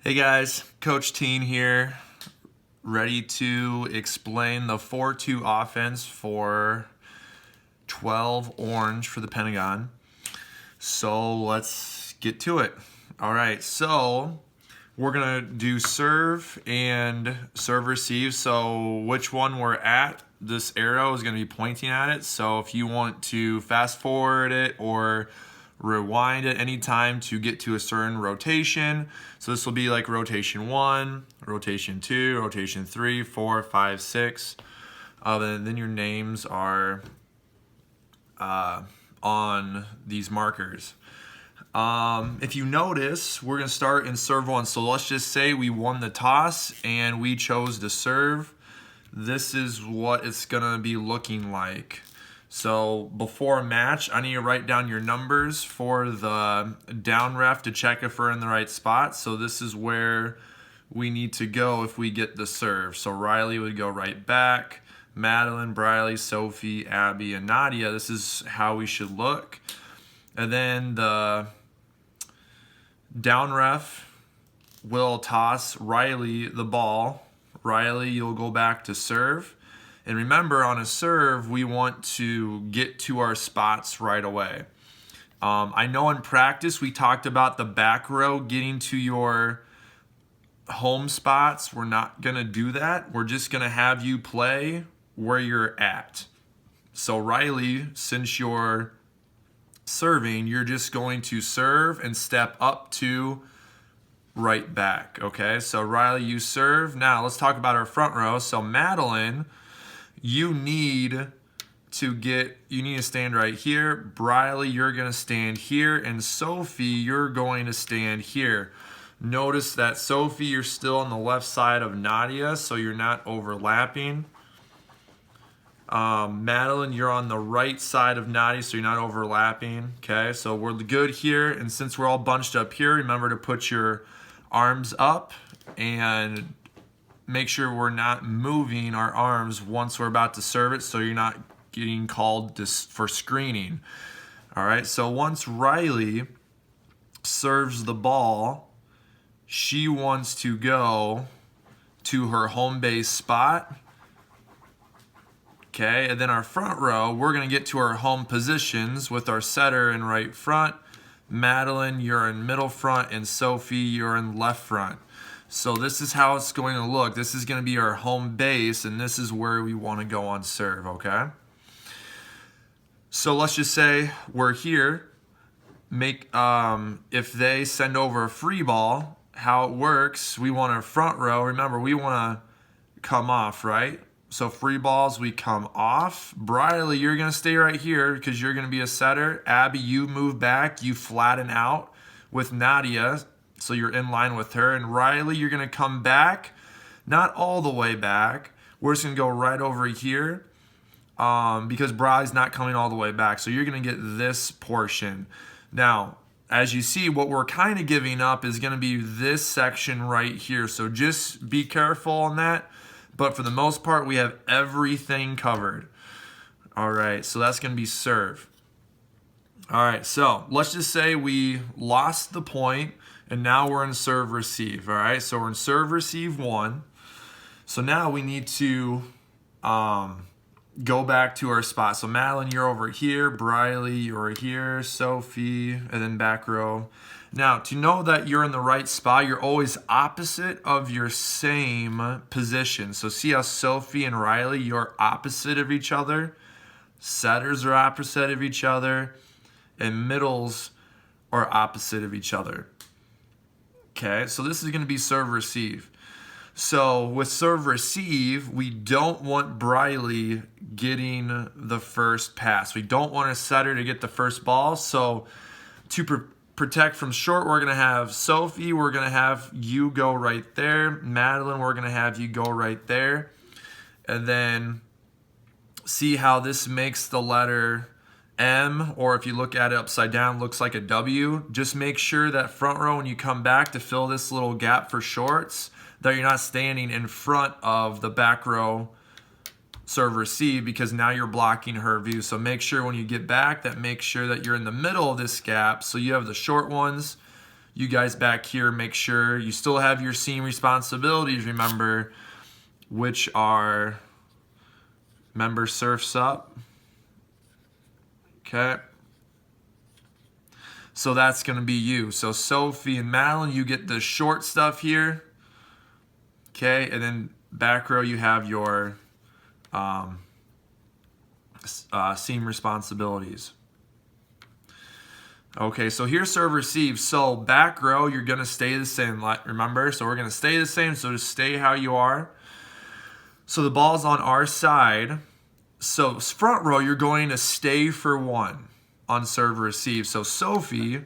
Hey guys, Coach Teen here, ready to explain the 4-2 offense for 12 orange for the Pentagon. So let's get to it. All right, so we're gonna do serve and serve receive. So which one we're at, this arrow is gonna be pointing at it. So if you want to fast forward it or rewind at any time to get to a certain rotation. So this will be like rotation 1, rotation 2, rotation 3, 4, 5, 6. Then your names are on these markers. If you notice, we're going to start in serve 1. So let's just say we won the toss and we chose to serve. This is what it's going to be looking like. So before a match, I need to write down your numbers for the down ref to check if we're in the right spot. So this is where we need to go if we get the serve. So Riley would go right back. Madeline, Briley, Sophie, Abby, and Nadia. This is how we should look. And then the down ref will toss Riley the ball. Riley, you'll go back to serve. And remember, on a serve, we want to get to our spots right away. I know in practice we talked about the back row getting to your home spots. We're not going to do that. We're just going to have you play where you're at. So Riley, since you're serving, you're just going to serve and step up to right back. Okay, so Riley, you serve. Now let's talk about our front row. So Madeline, you need to stand right here. Briley, you're going to stand here. And Sophie, you're going to stand here. Notice that Sophie, you're still on the left side of Nadia, so you're not overlapping. Madeline, you're on the right side of Nadia, so you're not overlapping. Okay, so we're good here. And since we're all bunched up here, remember to put your arms up and make sure we're not moving our arms once we're about to serve it, so you're not getting called for screening. All right, so once Riley serves the ball, she wants to go to her home base spot. Okay, and then our front row, we're going to get to our home positions with our setter in right front. Madeline, you're in middle front, and Sophie, you're in left front. So this is how it's going to look. This is going to be our home base, and this is where we want to go on serve, okay? So let's just say we're here. If they send over a free ball, how it works, we want our front row. Remember, we want to come off, right? So free balls, we come off. Briley, you're going to stay right here because you're going to be a setter. Abby, you move back. You flatten out with Nadia, so you're in line with her. And Riley, you're going to come back, not all the way back. We're just going to go right over here because Briley's not coming all the way back. So you're going to get this portion. Now, as you see, what we're kind of giving up is going to be this section right here. So just be careful on that. But for the most part, we have everything covered. All right, so that's going to be serve. All right, so let's just say we lost the point, and now we're in serve receive. All right, so we're in serve receive 1. So now we need to go back to our spot. So Madeline, you're over here. Briley, you're here. Sophie, and then back row. Now, to know that you're in the right spot, you're always opposite of your same position. So see how Sophie and Riley, you're opposite of each other. Setters are opposite of each other. And middles are opposite of each other. Okay, so this is going to be serve receive. So with serve receive, we don't want Briley getting the first pass. We don't want a setter to get the first ball. So to protect from short, we're going to have Sophie, we're going to have you go right there. Madeline, we're going to have you go right there. And then see how this makes the letter M, or if you look at it upside down, looks like a W. Just make sure that front row, when you come back to fill this little gap for shorts, that you're not standing in front of the back row serve receive, because now you're blocking her view. So make sure when you get back that make sure that you're in the middle of this gap. So you have the short ones, you guys back here make sure you still have your seam responsibilities, remember, which are, remember, surfs up. Okay. So that's going to be you. So Sophie and Madeline, you get the short stuff here. Okay. And then back row, you have your seam responsibilities. Okay, so here's serve receive. So back row, you're going to stay the same, remember? So we're going to stay the same, so just stay how you are. So the ball's on our side. So front row, you're going to stay for 1 on serve receive. So Sophie,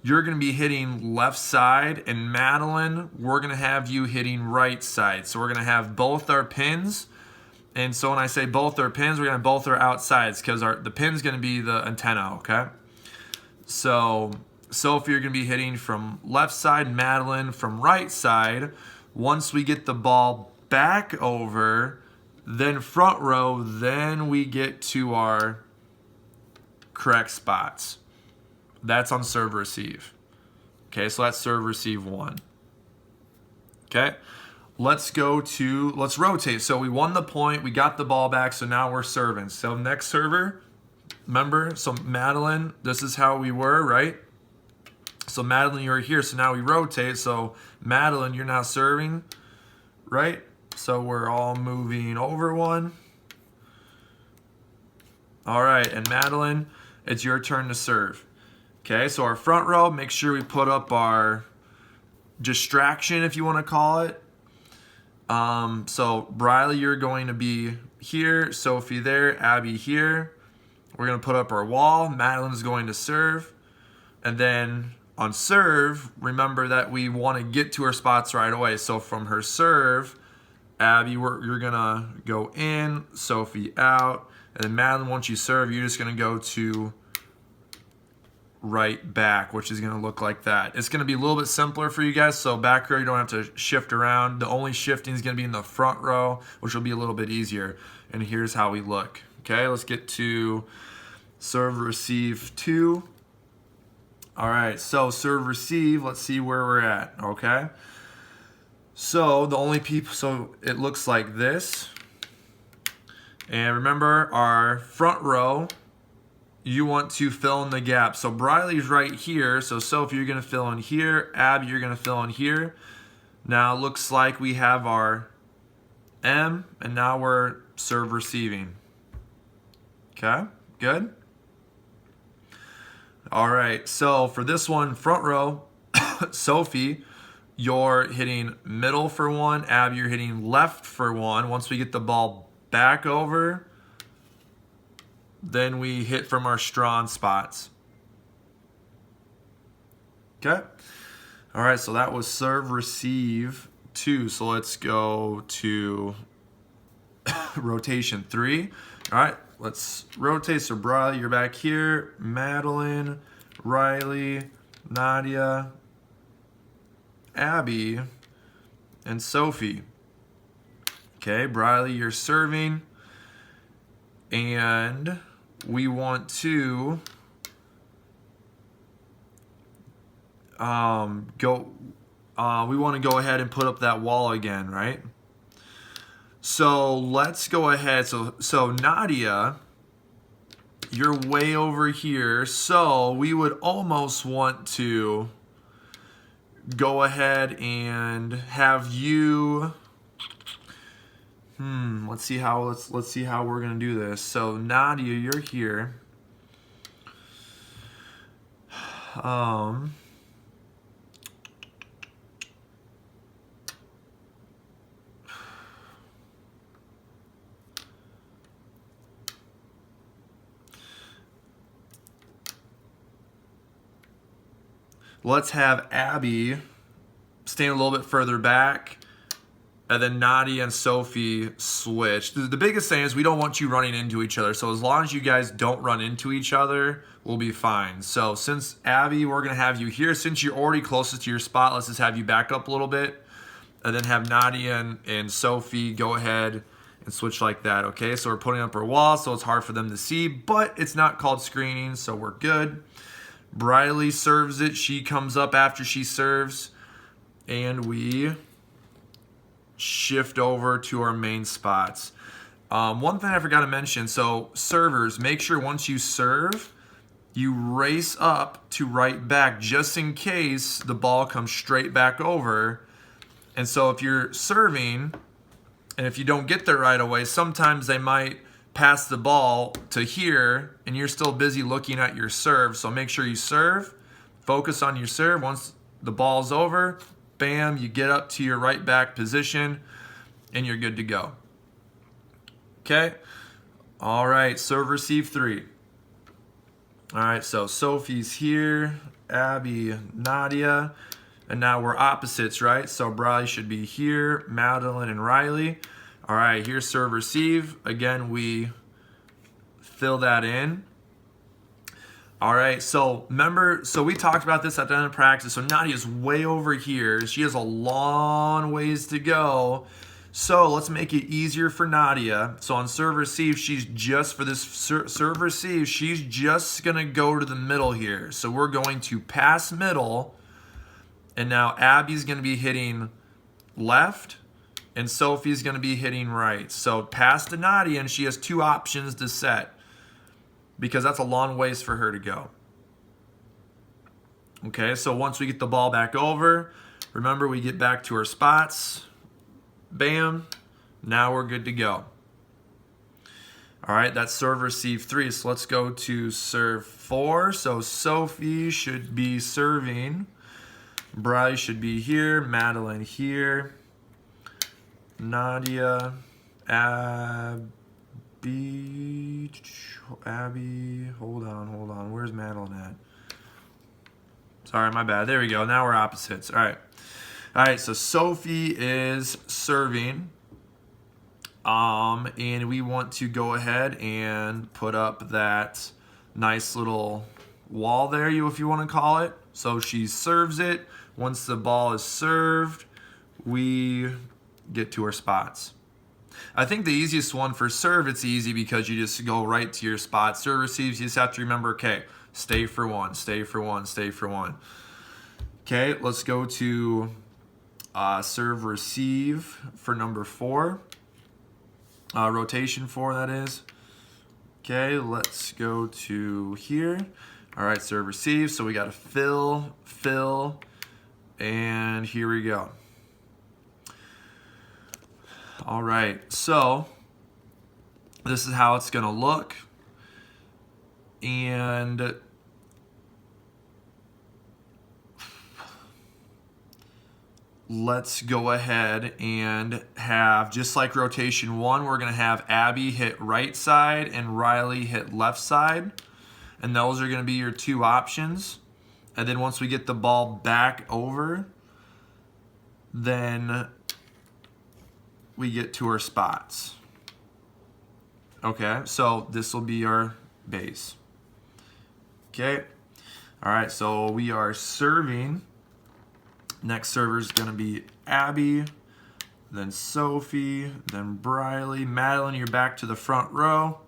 you're going to be hitting left side, and Madeline, we're going to have you hitting right side. So we're going to have both our pins. And so when I say both our pins, we're going to have both our outsides because the pin's going to be the antenna, okay? So Sophie, you're going to be hitting from left side, Madeline from right side. Once we get the ball back over, then front row, then we get to our correct spots. That's on serve receive. Okay, so that's serve receive 1. Okay, let's rotate. So we won the point, we got the ball back, so now we're serving. So next server, remember, so Madeline, this is how we were, right? So Madeline, you're here, so now we rotate. So Madeline, you're now serving, right? So we're all moving over 1. All right, and Madeline, it's your turn to serve. Okay, so our front row, make sure we put up our distraction, if you want to call it. So Briley, you're going to be here, Sophie there, Abby here. We're going to put up our wall. Madeline's going to serve. And then on serve, remember that we want to get to her spots right away. So from her serve, Abby, you're going to go in, Sophie out. And then Madeline, once you serve, you're just going to go to right back, which is going to look like that. It's going to be a little bit simpler for you guys. So back row, you don't have to shift around. The only shifting is going to be in the front row, which will be a little bit easier. And here's how we look. Okay, let's get to serve receive 2. All right, so serve receive, let's see where we're at. Okay, so the only people, so it looks like this. And remember, our front row, you want to fill in the gap. So Briley's right here, so Sophie, you're going to fill in here. Abby, you're going to fill in here. Now it looks like we have our M, and now we're serve receiving. Okay, good. All right, so for this one, front row, Sophie, you're hitting middle for 1. Abby, you're hitting left for 1. Once we get the ball back over, then we hit from our strawn spots. Okay. All right, so that was serve receive 2. So let's go to rotation 3. All right, let's rotate. So Briley, you're back here. Madeline, Riley, Nadia, Abby, and Sophie. Okay, Briley, you're serving. And we want to we want to go ahead and put up that wall again, right? So let's go ahead. So Nadia, you're way over here. So we would almost want to go ahead and have you. Let's see how we're gonna do this. So Nadia, you're here. Let's have Abby stand a little bit further back, and then Nadia and Sophie switch. The biggest thing is we don't want you running into each other. So as long as you guys don't run into each other, we'll be fine. So since Abby, we're going to have you here. Since you're already closest to your spot, let's just have you back up a little bit. And then have Nadia and Sophie go ahead and switch like that. Okay, so we're putting up our wall, so it's hard for them to see, but it's not called screening, so we're good. Briley serves it. She comes up after she serves. And we shift over to our main spots. One thing I forgot to mention, so servers, make sure once you serve, you race up to right back just in case the ball comes straight back over. And so if you're serving and if you don't get there right away, sometimes they might pass the ball to here and you're still busy looking at your serve. So make sure you serve, focus on your serve. Once the ball's over, bam, you get up to your right back position and you're good to go. Okay? All right, serve, receive 3. All right, so Sophie's here, Abby, Nadia, and now we're opposites, right? So Briley should be here, Madeline and Riley. All right, here's serve, receive. Again, we fill that in. All right, so remember, so we talked about this at the end of practice. So Nadia's way over here. She has a long ways to go. So let's make it easier for Nadia. So on serve, receive, she's just, for this serve, receive, she's just going to go to the middle here. So we're going to pass middle. And now Abby's going to be hitting left. And Sophie's going to be hitting right. So pass to Nadia, and she has 2 options to set because that's a long ways for her to go. Okay, so once we get the ball back over, remember we get back to our spots. Bam. Now we're good to go. All right, that's serve, receive 3. So let's go to serve 4. So Sophie should be serving. Bryce should be here. Madeline here. Nadia, Abby, hold on, where's Madeline at? Sorry, my bad, there we go, now we're opposites, all right, so Sophie is serving, and we want to go ahead and put up that nice little wall there, if you want to call it. So she serves it. Once the ball is served, we get to our spots. I think the easiest one for serve, it's easy because you just go right to your spot. Serve, receives, you just have to remember, okay, stay for 1, stay for 1, stay for 1. Okay, let's go to serve, receive for number 4. Rotation 4, that is. Okay, let's go to here. All right, serve, receive. So we got to fill, and here we go. All right, so this is how it's going to look. And let's go ahead and have, just like rotation 1, we're going to have Abby hit right side and Riley hit left side. And those are going to be your 2 options. And then once we get the ball back over, then we get to our spots. Okay, so this will be our base. Okay, all right, so we are serving. Next server is going to be Abby, then Sophie, then Briley. Madeline, you're back to the front row.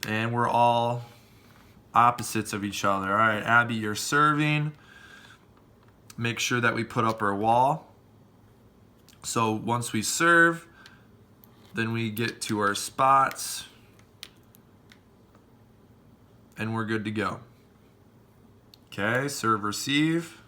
And we're all opposites of each other. All right, Abby, you're serving. Make sure that we put up our wall. So once we serve, then we get to our spots, and we're good to go. Okay, serve, receive.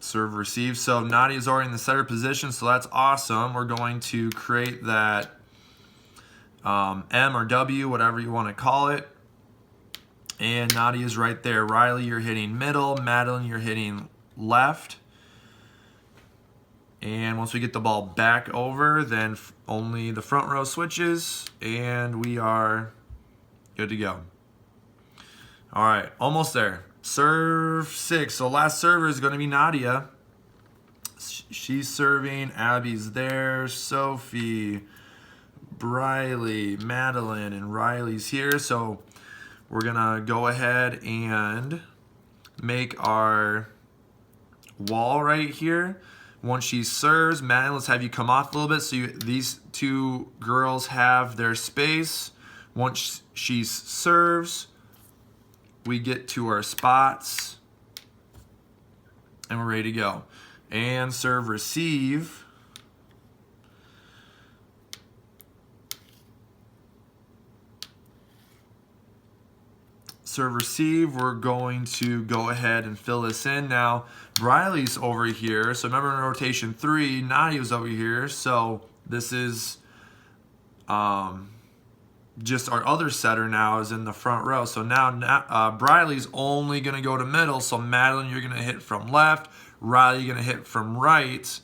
Serve, receive. So Nadia's already in the setter position, so that's awesome. We're going to create that M or W, whatever you want to call it. And Nadia's right there. Riley, you're hitting middle. Madeline, you're hitting left. And once we get the ball back over, then only the front row switches, and we are good to go. All right, almost there. Serve 6. So last server is going to be Nadia. She's serving. Abby's there. Sophie, Briley, Madeline, and Riley's here. So we're going to go ahead and make our wall right here. Once she serves, Madeline, let's have you come off a little bit so these two girls have their space. Once she serves, we get to our spots, and we're ready to go. And serve, receive. Serve, receive. We're going to go ahead and fill this in now. Briley's over here. So remember in rotation 3, Nadia's over here. So this is just our other setter now is in the front row. So now Briley's only going to go to middle. So Madeline, you're going to hit from left. Riley, you're going to hit from right.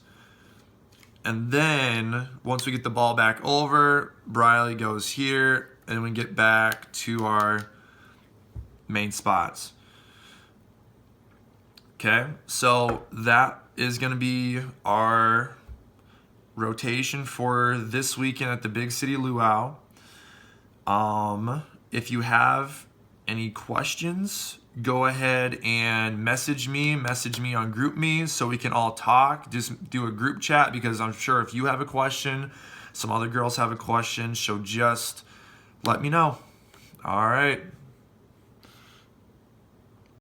And then once we get the ball back over, Briley goes here. And we get back to our main spots. Okay, so that is going to be our rotation for this weekend at the Big City Luau. If you have any questions, go ahead and message me on GroupMe so we can all talk. Just do a group chat, because I'm sure if you have a question, some other girls have a question, so just let me know. All right.